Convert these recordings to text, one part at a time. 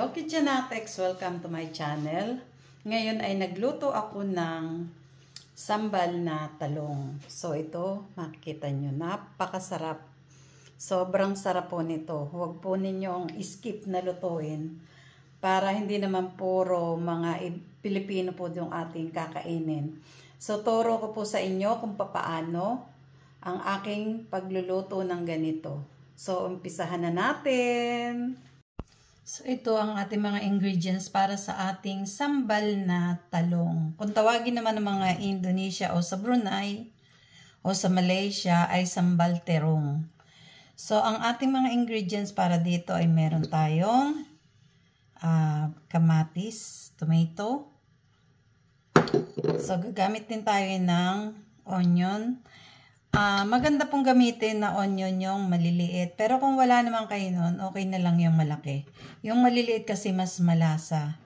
Hello Kitchenatex! Welcome to my channel. Ngayon ay nagluto ako ng sambal na talong. So ito, makikita nyo, napakasarap. Sobrang sarap po nito. Huwag po ninyong skip na lutuin para hindi naman puro mga Pilipino po yung ating kakainin. So turo ko po sa inyo kung papaano ang aking pagluluto ng ganito. So umpisahan na natin. So, ito ang ating mga ingredients para sa ating sambal na talong. Kung tawagin naman ng mga Indonesia o sa Brunei o sa Malaysia ay sambal terong. So, ang ating mga ingredients para dito ay meron tayong kamatis, tomato. So, gagamit din tayo ng onion. Maganda pong gamitin na onion yung maliliit. Pero kung wala naman kayo nun, okay na lang yung malaki. Yung maliliit kasi mas malasa.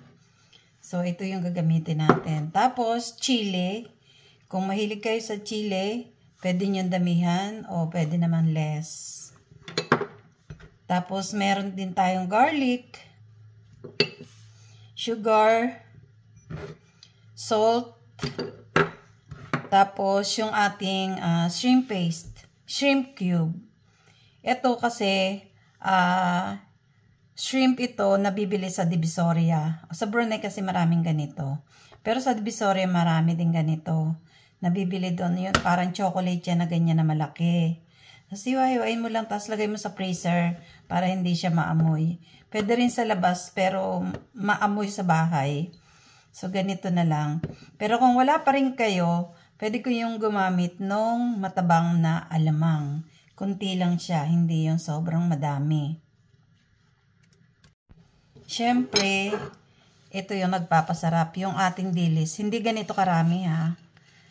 So, ito yung gagamitin natin. Tapos, chili. Kung mahilig kayo sa chili, pwede nyo damihan o pwede naman less. Tapos, meron din tayong garlic, sugar, salt, tapos, yung ating shrimp paste, shrimp cube. Ito kasi, shrimp ito nabibili sa Divisoria. Sa Brunei kasi maraming ganito. Pero sa Divisoria marami din ganito. Nabibili doon yun. Parang chocolate yan na ganyan na malaki. Tapos hiwa-hiwain mo lang, tapos lagay mo sa freezer para hindi siya maamoy. Pwede rin sa labas, pero maamoy sa bahay. So, ganito na lang. Pero kung wala pa rin kayo, pwede ko yung gumamit nung matabang na alamang. Kunti lang siya, hindi yung sobrang madami. Siyempre, ito yung nagpapasarap, yung ating dilis. Hindi ganito karami ha.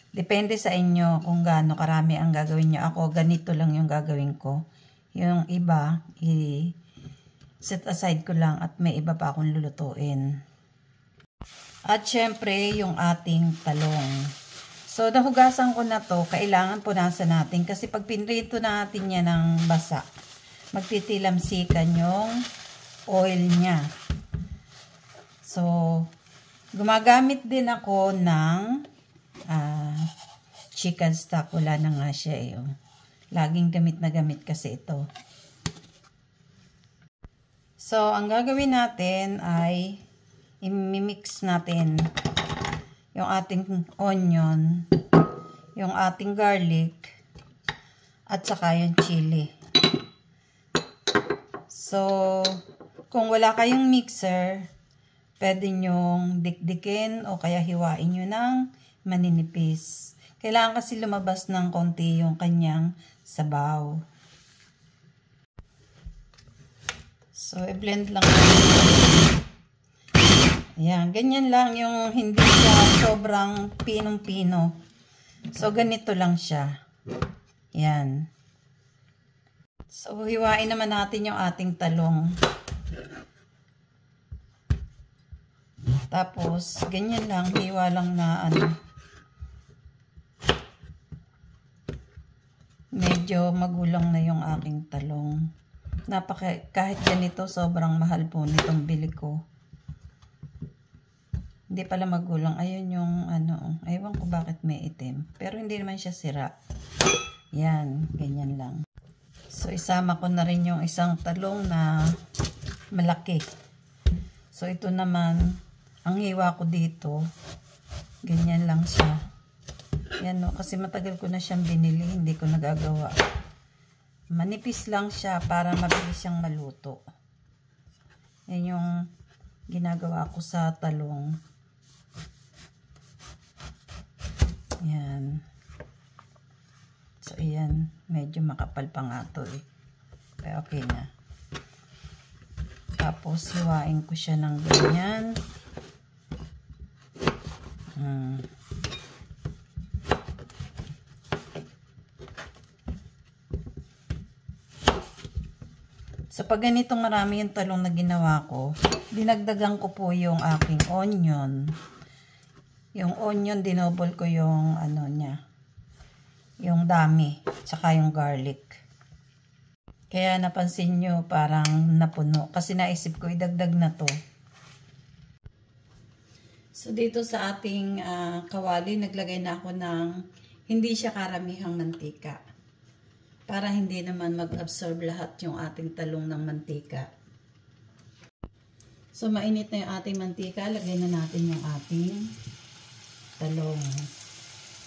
Depende sa inyo kung gaano karami ang gagawin nyo. Ako, ganito lang yung gagawin ko. Yung iba, set aside ko lang at may iba pa akong lulutuin. At syempre, yung ating talong. So, nahugasan ko na to, kailangan punasan natin kasi pag pinrito natin yan ng basa, magtitilamsikan yung oil niya. So, gumagamit din ako ng chicken stock. Wala na nga siya eh. Laging gamit na gamit kasi ito. So, ang gagawin natin ay i-mix natin yung ating onion, yung ating garlic, at saka yung chili. So, kung wala kayong mixer, pwede nyong dikdikin o kaya hiwain nyo ng maninipis. Kailangan kasi lumabas ng konti yung kanyang sabaw. So, i-blend lang. Ayan, ganyan lang yung hindi siya sobrang pinong-pino. So, ganito lang siya. Ayan. So, hiwain naman natin yung ating talong. Tapos, ganyan lang. Hiwa lang na medyo magulang na yung aking talong. Kahit ganito, sobrang mahal po nitong bili ko. Hindi pala magulang. Ayun yung aywan ko bakit may itim. Pero hindi naman siya sira. Yan, ganyan lang. So, isama ko na rin yung isang talong na malaki. So, ito naman, ang hiwa ko dito, ganyan lang siya. Yan no, kasi matagal ko na siyang binili, hindi ko nagagawa. Manipis lang siya para mabilis siyang maluto. Yan yung ginagawa ko sa talong. Yan. So, ayan. Medyo makapal pa nga ito eh. Pero okay na. Tapos, hiwain ko siya ng ganyan. So, pag ganitong marami yung talong na ginawa ko, dinagdagan ko po yung aking onion. Yung onion, dinobol ko yung niya. Yung dami. Tsaka yung garlic. Kaya napansin nyo parang napuno. Kasi naisip ko idagdag na to. So, dito sa ating kawali, naglagay na ako ng hindi siya karamihang mantika. Para hindi naman mag-absorb lahat yung ating talong ng mantika. So, mainit na yung ating mantika. Lagay na natin yung ating talong.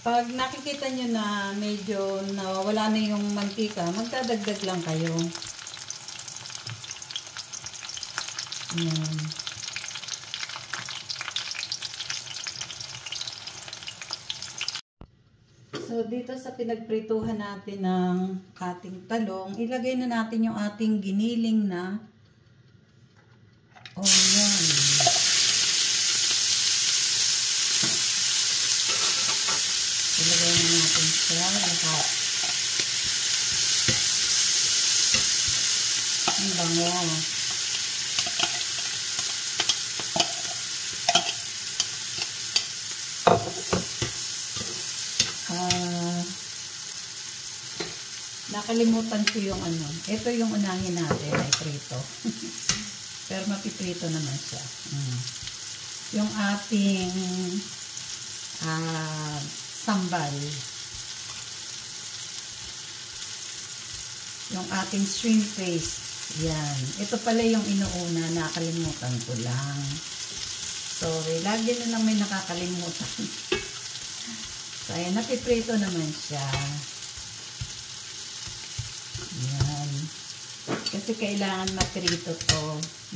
Pag nakikita nyo na medyo nawawala na yung mantika, magdadagdag lang kayo. Ayan. So, dito sa pinagprituhan natin ng ating talong, ilagay na natin yung ating giniling na onion. Ilagay na natin siya lahat. Ang bango. Nakalimutan ko yung ano. Ito yung unahin natin ay prito. Pero mapiprito naman siya. Yung ating sambal. Yung ating shrimp paste. Yan. Ito pala yung inuuna. Nakalimutan ko lang. Sorry. Lagi na lang may nakakalimutan. So, ayan. Napiprito naman siya. Yan. Kasi kailangan maprito to.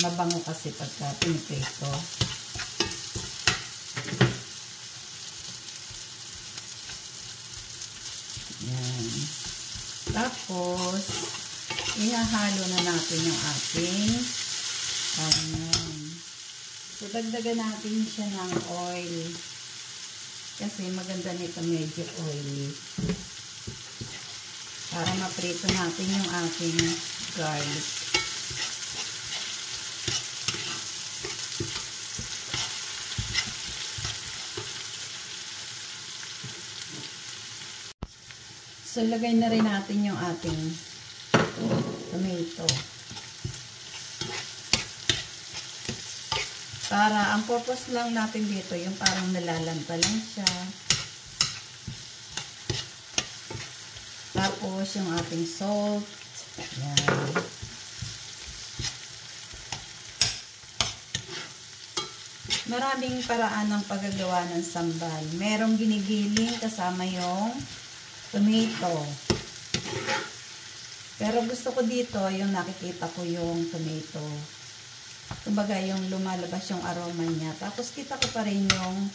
Mabango kasi pagka piniprito. Yan. Tapos, ihahalo na natin yung ating onion. So, dagdagan natin siya ng oil. Kasi maganda nito medyo oily. Para maprito natin yung ating garlic. So, lagay na rin natin yung ating tomato. Para, ang purpose lang natin dito, yung parang nalalanta lang siya. Tapos, yung ating salt. Yan. Maraming paraan ng paggagawa ng sambal. Merong ginigiling kasama yung tomato. Pero gusto ko dito, yung nakikita ko yung tomato. Kumbaga, yung lumalabas yung aroma niya. Tapos, kita ko pa rin yung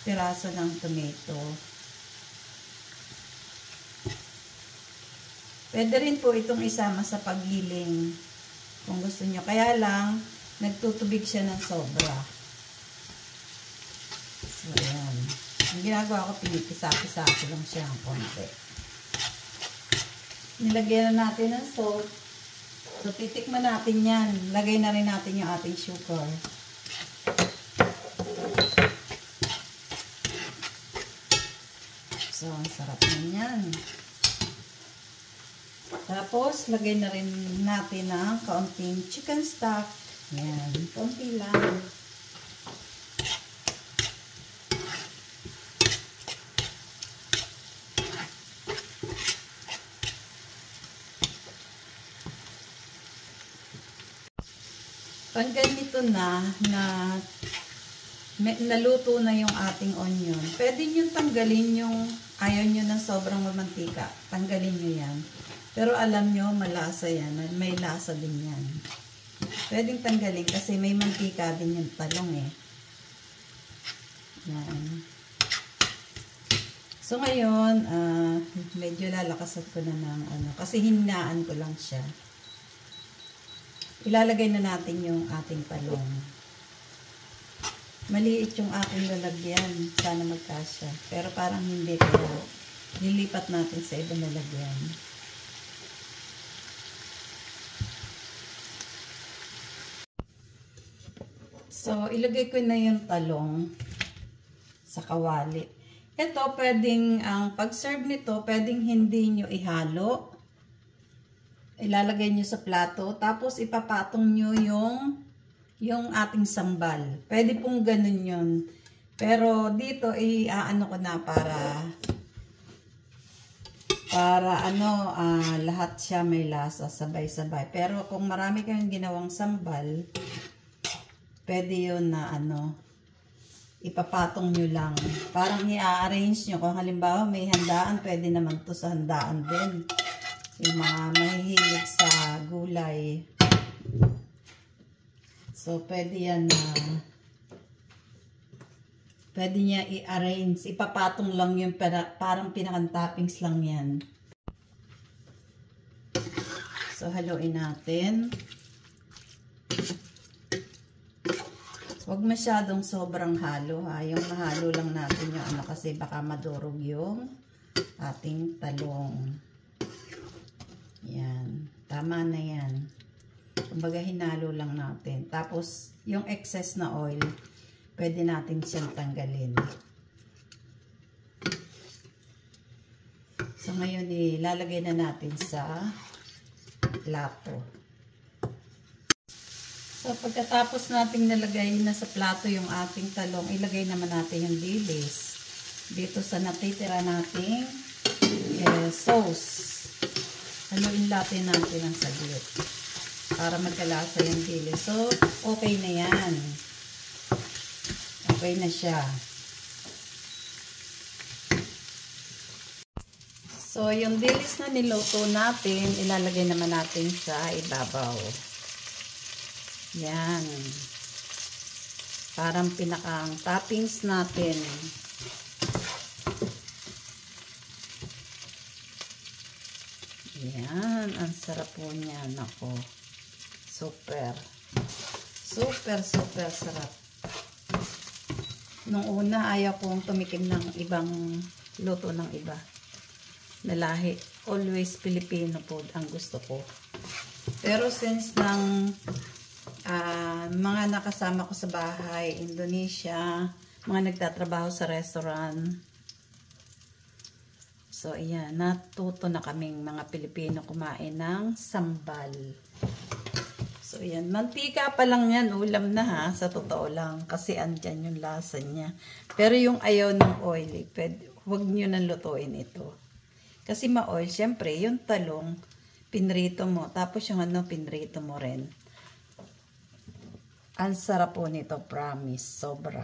piraso ng tomato. Pwede rin po itong isama sa paggiling kung gusto nyo. Kaya lang, nagtutubig siya ng sobra. So, ayan. Ang ginagawa ko, pinipisa-pisa ko lang siya ng konti. Nilagyan na natin ng salt. So, titikman natin yan. Lagay na rin natin yung ating sugar. So, ang sarap na yan. Tapos, lagay na rin natin ng kaunting chicken stock. Yan, kaunti lang. Pag ganito na naluto na yung ating onion, pwede nyo tanggalin yung ayaw nyo ng sobrang mamantika. Tanggalin nyo yan. Pero alam nyo, malasa yan. May lasa din yan. Pwedeng tanggalin kasi may mantika din yung talong eh. Yan. So ngayon, medyo lalakasan ko na ng ano. Kasi hinaan ko lang siya. Ilalagay na natin yung ating talong. Maliit yung aking lalagyan. Sana magkasya. Pero parang hindi. Kaya lilipat natin sa ibang lalagyan. So, ilagay ko na yung talong sa kawali. Ito, pwedeng, ang pag-serve nito, pwedeng hindi nyo ihalo. Ilalagay nyo sa plato, tapos ipapatong nyo yung ating sambal. Pwede pong ganun yun. Pero dito ano ko na para lahat siya may lasa sabay-sabay. Pero kung marami kayong ginawang sambal, pwede yun na ipapatong nyo lang. Parang i-arrange nyo. Kung halimbawa may handaan, pwede naman to sa handaan din. Yung mga mahihilig sa gulay. So, pwede yan na pwede niya i-arrange. Ipapatong lang yung parang pinaka-toppings lang yan. So, haluin natin. Huwag masyadong sobrang halo ha. Yung mahalo lang natin yung kasi baka madurog yung ating talong. Yan. Tama na yan. Kumbaga hinalo lang natin. Tapos, yung excess na oil, pwede natin siyang tanggalin. So, ngayon ilalagay na natin sa plato. So, pagkatapos nating nalagay na sa plato yung ating talong, ilagay naman natin yung dilis dito sa natitira nating sauce. Haluin natin ng saglit para magkalasa yung dilis. So, okay na yan. Okay na siya. So, yung dilis na niluto natin, ilalagay naman natin sa ibabaw. Yan. Parang pinakang toppings natin. Yan. Ang sarap po niyan. Ako. Super. Super, super sarap. Nung una, ayaw kong tumikim ng ibang luto ng iba. Na lahi. Always Filipino food ang gusto ko. Pero since ng mga nakasama ko sa bahay, Indonesia, mga nagtatrabaho sa restaurant. So, ayan. Natuto na kaming mga Pilipino kumain ng sambal. So, ayan. Mantika pa lang yan. Ulam na ha. Sa totoo lang. Kasi andyan yung lasa niya. Pero yung ayaw ng oil, huwag nyo nang lutuin ito. Kasi ma-oil. Siyempre, yung talong, pinrito mo. Tapos yung pinrito mo rin. Ang sarap po nito. Promise. Sobra.